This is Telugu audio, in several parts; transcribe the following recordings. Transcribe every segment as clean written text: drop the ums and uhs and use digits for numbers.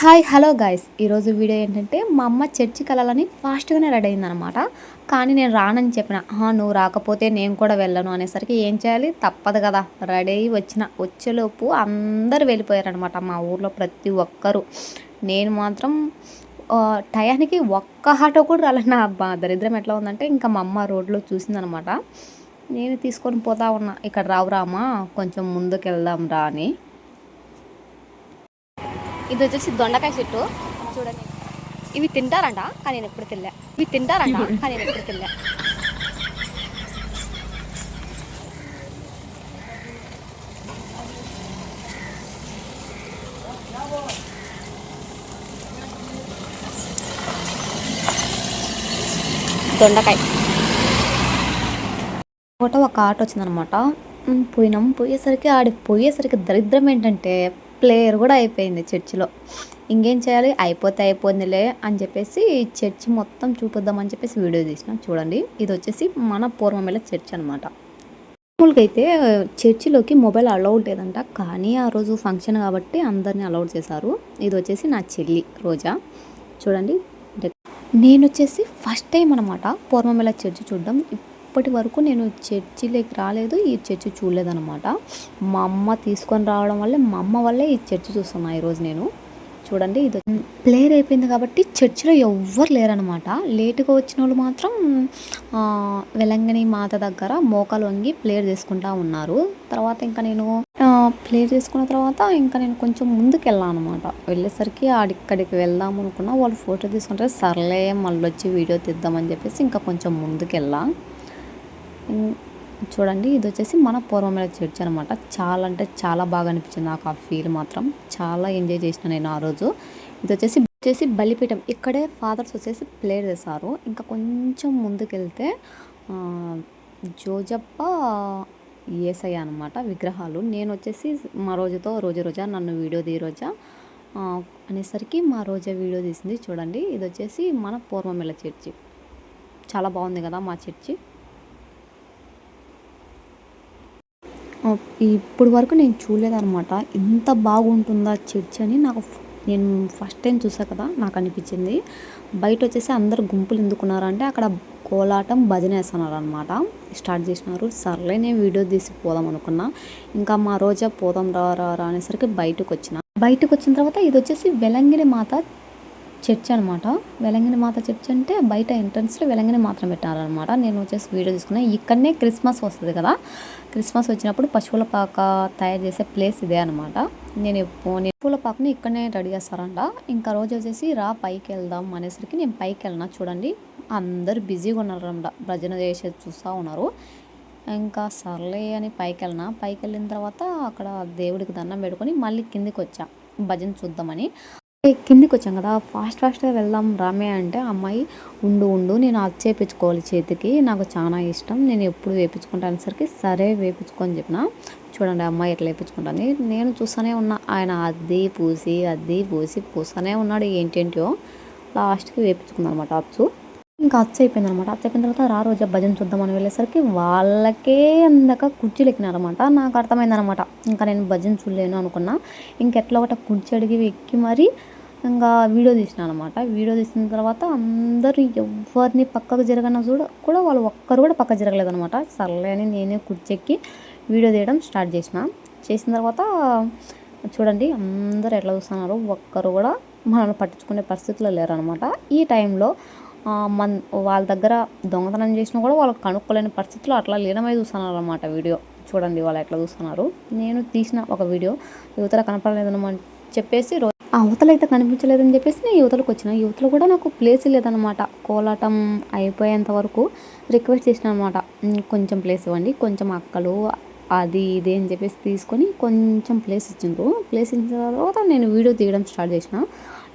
హాయ్ హలో గైస్, ఈరోజు వీడియో ఏంటంటే మా అమ్మ చర్చికి వెళ్ళాలని ఫాస్ట్గానే రెడీ అయిందనమాట. కానీ నేను రానని చెప్పిన. నువ్వు రాకపోతే నేను కూడా వెళ్ళను అనేసరికి ఏం చేయాలి, తప్పదు కదా. రెడీ అయ్యి వచ్చేలోపు అందరూ వెళ్ళిపోయారనమాట మా ఊర్లో ప్రతి ఒక్కరు. నేను మాత్రం టయానికి ఒక్క ఆటో కూడా రాలేదు. నా దరిద్రం ఎట్లా ఉందంటే, ఇంకా మా అమ్మ రోడ్లో చూసిందనమాట. నేను తీసుకొని పోతా ఉన్నా, ఇక్కడ రావురామా కొంచెం ముందుకు వెళ్దాం రా అని. ఇది వచ్చేసి దొండకాయ చెట్టు చూడండి. ఇవి తింటారంట కానీ నేను ఎప్పుడు తినలే. దొండకాయ ఫోటో ఒక ఆట వచ్చిందనమాట. పోయేసరికి దరిద్రం ఏంటంటే ప్లేయర్ కూడా అయిపోయింది చర్చిలో. ఇంకేం చేయాలి, అయిపోయిందిలే అని చెప్పేసి చర్చి మొత్తం చూపిద్దామని చెప్పేసి వీడియో తీసినాం. చూడండి, ఇది వచ్చేసి మన పూర్వమేళ చర్చ్ అనమాట. మామూలుగా అయితే చర్చిలోకి మొబైల్ అలౌడ్ లేదంట, కానీ ఆ రోజు ఫంక్షన్ కాబట్టి అందరినీ అలౌడ్ చేశారు. ఇది వచ్చేసి నా చెల్లి రోజా. చూడండి, నేను వచ్చేసి ఫస్ట్ టైం అనమాట పూర్వమేళ చర్చి చూడడం. ఇప్పటి వరకు నేను చర్చిలోకి రాలేదు, ఈ చర్చి చూడలేదన్నమాట. మా అమ్మ తీసుకొని రావడం వల్లే, మా అమ్మ వల్లే ఈ చర్చి చూస్తున్నా ఈరోజు నేను. చూడండి, ఇది ప్లేయర్ అయిపోయింది కాబట్టి చర్చిలో ఎవ్వరు లేరనమాట. లేటుగా వచ్చిన వాళ్ళు మాత్రం వెలంగిని మాత దగ్గర మోకాలు వంగి ప్లేయర్ చేసుకుంటా ఉన్నారు. తర్వాత ఇంకా నేను ప్లేయర్ చేసుకున్న తర్వాత ఇంకా నేను కొంచెం ముందుకు వెళ్ళాను అనమాట. వెళ్ళేసరికి ఆడిక్కడికి వెళ్దాం అనుకున్నా, వాళ్ళు ఫోటో తీసుకుంటే సర్లే మళ్ళీ వచ్చి వీడియో తీద్దామని చెప్పేసి ఇంకా కొంచెం ముందుకు వెళ్ళా. చూడండి, ఇది వచ్చేసి మన పూర్వమేళ చర్చ్ అనమాట. చాలా అంటే చాలా బాగా అనిపించింది నాకు. ఆ ఫీల్ మాత్రం చాలా ఎంజాయ్ చేసిన నేను ఆ రోజు. ఇది వచ్చేసి బలిపీఠం. ఇక్కడే ఫాదర్స్ వచ్చేసి ప్లేయర్ చేశారు. ఇంకా కొంచెం ముందుకెళ్తే జోజప్ప యేసయ్య అనమాట విగ్రహాలు. నేను వచ్చేసి మా రోజా నన్ను వీడియో రోజా అనేసరికి మా రోజా వీడియో తీసింది. చూడండి, ఇది వచ్చేసి మన పూర్వమేళ చర్చి. చాలా బాగుంది కదా మా చర్చి. ఇప్పుడు వరకు నేను చూడలేదన్నమాట, ఇంత బాగుంటుందా చర్చ్ అని. నేను ఫస్ట్ టైం చూసా కదా, నాకు అనిపించింది. బయట వచ్చేసి అందరు గుంపులు ఎందుకున్నారు అంటే, అక్కడ కోలాటం భజన వేస్తున్నారు అనమాట, స్టార్ట్ చేసినారు. సర్లే నేను వీడియో తీసి పోదాం అనుకున్నా. ఇంకా మా రోజా పోదాం రా అనేసరికి బయటకు వచ్చిన తర్వాత ఇది వచ్చేసి వెలంగిని మాత చర్చ్ అనమాట. వెలంగిని మాత చర్చ్ అంటే బయట ఎంట్రన్స్లో వెలంగిని మాత్రం పెట్టారనమాట. నేను వచ్చేసి వీడియో తీసుకున్నాను. ఇక్కడనే క్రిస్మస్ వస్తుంది కదా, క్రిస్మస్ వచ్చినప్పుడు పశువుల పాక తయారు చేసే ప్లేస్ ఇదే అనమాట. నేను పూల పాకని ఇక్కడనే రెడీ చేస్తారంట. ఇంకా రోజు వచ్చేసి రా పైకి వెళ్దాం అనేసరికి నేను పైకి వెళ్ళినా. చూడండి, అందరు బిజీగా ఉన్నారన్నమాట, భజన చేసేది చూస్తూ ఉన్నారు. ఇంకా సర్లే అని పైకి వెళ్ళిన తర్వాత అక్కడ దేవుడికి దండం పెట్టుకొని మళ్ళీ కిందికి వచ్చా భజన చూద్దామని. కిందికి వచ్చాం కదా, ఫాస్ట్గా వెళ్దాం రామే అంటే అమ్మాయి ఉండు నేను అది చేయించుకోవాలి చేతికి, నాకు చాలా ఇష్టం, నేను ఎప్పుడు వేయించుకుంటాను సరికి సరే వేయించుకొని చెప్పిన. చూడండి అమ్మాయి ఎట్లా వేయించుకుంటాను. నేను చూస్తూనే ఉన్నా, ఆయన అద్దీ పూసి పూస్తూనే ఉన్నాడు ఏంటేంటో. లాస్ట్కి వేయించుకుందాం అనమాట అచ్చు. ఇంకా అచ్చు అయిపోయింది అనమాట. అచ్చు అయిపోయిన తర్వాత రోజా భజన చూద్దామని వెళ్ళేసరికి వాళ్ళకే అందక కుర్చీలు ఎక్కినారనమాట. నాకు అర్థమైందనమాట, ఇంకా నేను భజన చూడలేను అనుకున్నా. ఇంకెట్లా ఒకటి కుర్చీ అడిగి ఎక్కి మరి ఇంకా వీడియో తీసిన అనమాట. వీడియో తీసిన తర్వాత అందరూ ఎవరిని పక్కకు జరగన కూడా వాళ్ళు ఒక్కరు కూడా పక్కకు జరగలేదనమాట. సర్లే అని నేనే కుర్చెక్కి వీడియో తీయడం స్టార్ట్ చేసిన తర్వాత చూడండి అందరూ ఎట్లా చూస్తున్నారు, ఒక్కరు కూడా మనల్ని పట్టించుకునే పరిస్థితిలో లేరనమాట. ఈ టైంలో వాళ్ళ దగ్గర దొంగతనం చేసినా కూడా వాళ్ళకి కనుక్కోలేని పరిస్థితుల్లో అట్లా లీనమై చూస్తున్నారు అనమాట. వీడియో చూడండి వాళ్ళు ఎట్లా చూస్తున్నారు. నేను తీసిన ఒక వీడియో యువతల కనపడలేదన్నమాట చెప్పేసి అవతల అయితే కనిపించలేదని చెప్పేసి నేను యువతలకు వచ్చిన. యువతలో కూడా నాకు ప్లేస్ లేదనమాట. కోలాటం అయిపోయేంత వరకు రిక్వెస్ట్ చేసిన అనమాట, కొంచెం ప్లేస్ ఇవ్వండి, కొంచెం అక్కలు అది ఇది అని చెప్పేసి తీసుకొని కొంచెం ప్లేస్ ఇచ్చిండ్రు. ప్లేస్ ఇచ్చిన తర్వాత నేను వీడియో తీయడం స్టార్ట్ చేసిన.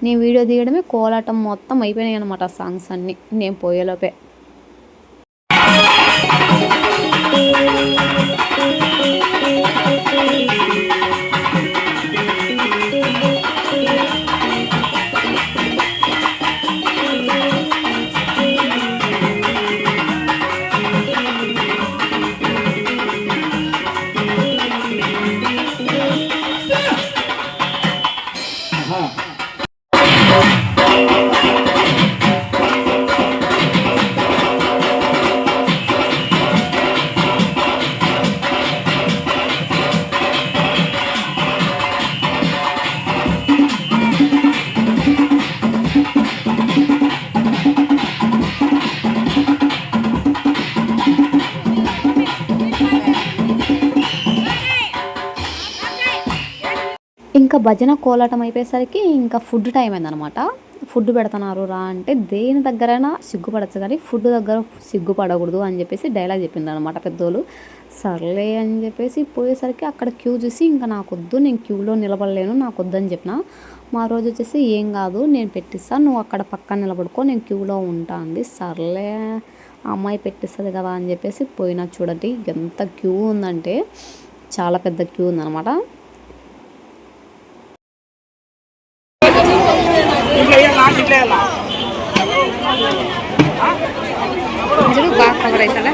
నేను వీడియో తీయడమే కోలాటం మొత్తం అయిపోయినాయి అనమాట, సాంగ్స్ అన్నీ నేను పోయేలోపే. ఇంకా భజన కోలాటం అయిపోయేసరికి ఇంకా ఫుడ్ టైం అయిందనమాట. ఫుడ్ పెడుతున్నారు రా అంటే దేని దగ్గరైనా సిగ్గుపడచ్చు కానీ ఫుడ్ దగ్గర సిగ్గుపడకూడదు అని చెప్పేసి డైలాగ్ చెప్పింది అనమాట పెద్దోళ్ళు. సర్లే అని చెప్పేసి పోయేసరికి అక్కడ క్యూ చూసి ఇంకా నాకొద్దు, నేను క్యూలో నిలబడలేను, నాకొద్దు అని చెప్పిన. మా రోజు వచ్చేసి ఏం కాదు నేను పెట్టిస్తాను, నువ్వు అక్కడ పక్కన నిలబడుకో, నేను క్యూలో ఉంటా అంది. సర్లే అమ్మాయి పెట్టిస్తుంది కదా అని చెప్పేసి పోయినా. చూడండి ఎంత క్యూ ఉందంటే చాలా పెద్ద క్యూ ఉందన్నమాట. బాగా కవర్ అవుతుందా?